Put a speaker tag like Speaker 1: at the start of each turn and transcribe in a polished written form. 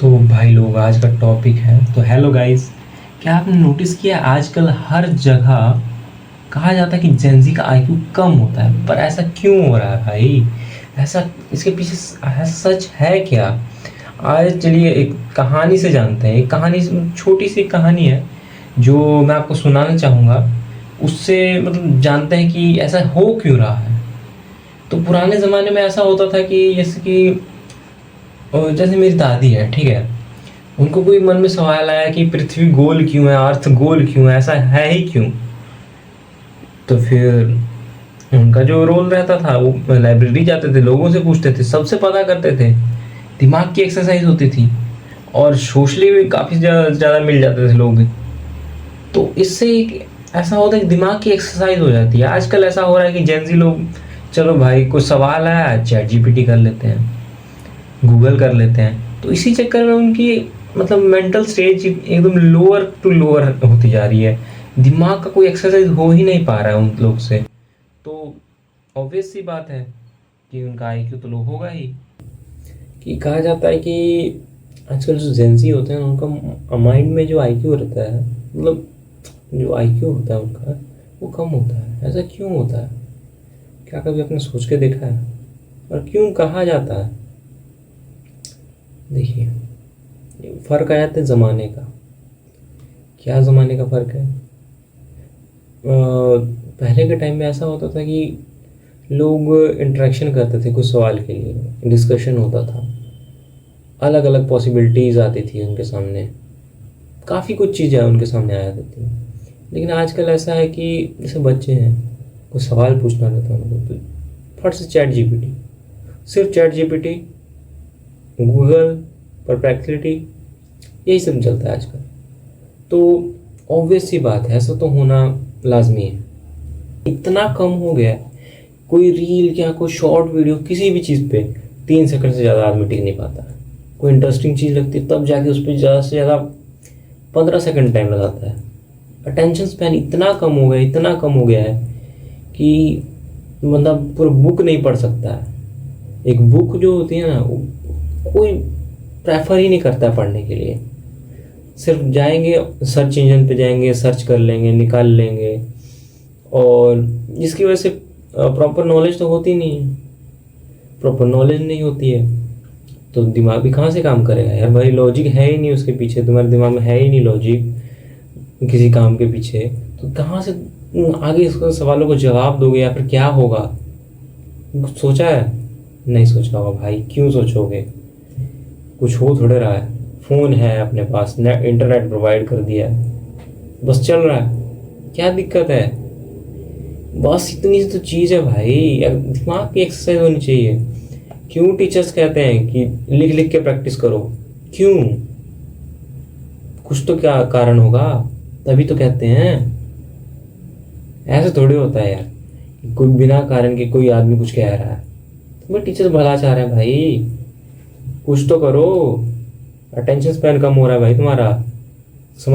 Speaker 1: तो भाई लोग आज का टॉपिक है तो हेलो गाइस। क्या आपने नोटिस किया आजकल हर जगह कहा जाता है कि जेंजी का आईक्यू कम होता है, पर ऐसा क्यों हो रहा है भाई? ऐसा इसके पीछे सच है क्या? आज चलिए एक कहानी से जानते हैं। एक कहानी, छोटी सी कहानी है जो मैं आपको सुनाना चाहूँगा। उससे मतलब जानते हैं कि ऐसा हो क्यों रहा है। तो पुराने ज़माने में ऐसा होता था कि जैसे कि जैसे मेरी दादी है, ठीक है। उनको कोई मन में सवाल आया कि पृथ्वी गोल क्यों है, अर्थ गोल क्यों है, ऐसा है ही क्यों? तो फिर उनका जो रोल रहता था वो लाइब्रेरी जाते थे, लोगों से पूछते थे, सबसे पता करते थे। दिमाग की एक्सरसाइज होती थी और सोशली भी काफ़ी ज़्यादा मिल जाते थे लोग। तो इससे एक ऐसा होता है कि दिमाग की एक्सरसाइज हो जाती है। आजकल ऐसा हो रहा है कि जेंजी लोग, चलो भाई कोई सवाल आया, चैट जीपीटी कर लेते हैं, गूगल कर लेते हैं। तो इसी चक्कर में उनकी मतलब मेंटल स्टेज एकदम लोअर टू लोअर होती जा रही है। दिमाग का कोई एक्सरसाइज हो ही नहीं पा रहा है उन लोग से। तो ऑब्वियस सी बात है कि उनका आईक्यू तो लो होगा ही। कि कहा जाता है कि आजकल जो जेंजी होते हैं उनका माइंड में जो आईक्यू रहता है, मतलब जो आईक्यू होता है उनका, वो कम होता है। ऐसा क्यों होता है? क्या कभी आपने सोच के देखा है? और क्यों कहा जाता है? देखिए, फ़र्क आ जाता है ज़माने का। क्या ज़माने का फ़र्क है? पहले के टाइम में ऐसा होता था कि लोग इंटरेक्शन करते थे कुछ सवाल के लिए, डिस्कशन होता था, अलग अलग पॉसिबिलिटीज़ आती थी उनके सामने, काफ़ी कुछ चीज़ें उनके सामने आ जाती थी। लेकिन आजकल ऐसा है कि जैसे बच्चे हैं, कुछ सवाल पूछना रहता है उनको, तो फट से चैट जीपीटी, सिर्फ चैट जीपीटी, गूगल, परप्लेक्सिटी, यही सब चलता है आजकल। तो ऑब्वियस सी बात है, ऐसा तो होना लाजमी है। इतना कम हो गया है, कोई रील या कोई शॉर्ट वीडियो किसी भी चीज़ पे 3 सेकंड से ज़्यादा आदमी टिक नहीं पाता है। कोई इंटरेस्टिंग चीज़ लगती है तब जाके उस पर ज़्यादा से ज़्यादा 15 सेकंड टाइम लगाता है। अटेंशन स्पैन इतना कम हो गया, इतना कम हो गया है कि बंदा पूरा बुक नहीं पढ़ सकता है। एक बुक जो होती है ना, कोई प्रेफर ही नहीं करता है पढ़ने के लिए। सिर्फ जाएंगे, सर्च इंजन पे जाएंगे, सर्च कर लेंगे, निकाल लेंगे, और जिसकी वजह से प्रॉपर नॉलेज तो होती नहीं है। प्रॉपर नॉलेज नहीं होती है तो दिमाग भी कहाँ से काम करेगा यार? भाई लॉजिक है ही नहीं उसके पीछे, तुम्हारे दिमाग में है ही नहीं लॉजिक किसी काम के पीछे, तो कहाँ से आगे इसको सवालों को जवाब दोगे या फिर क्या होगा? सोचा है? नहीं सोचा होगा भाई। क्यों सोचोगे? कुछ हो थोड़े रहा है। फ़ोन है अपने पास, नेट इंटरनेट प्रोवाइड कर दिया है, बस चल रहा है। क्या दिक्कत है? बस इतनी सी तो चीज़ है भाई, दिमाग की एक्सरसाइज होनी चाहिए। क्यों टीचर्स कहते हैं कि लिख लिख के प्रैक्टिस करो? क्यों? कुछ तो क्या कारण होगा, तभी तो कहते हैं। ऐसे थोड़ी होता है यार, कोई बिना कारण के कोई आदमी कुछ कह रहा है। तुम्हें टीचर भला चाह रहे हैं भाई, कुछ तो करो। अटेंशन स्पैन कम हो रहा है भाई तुम्हारा।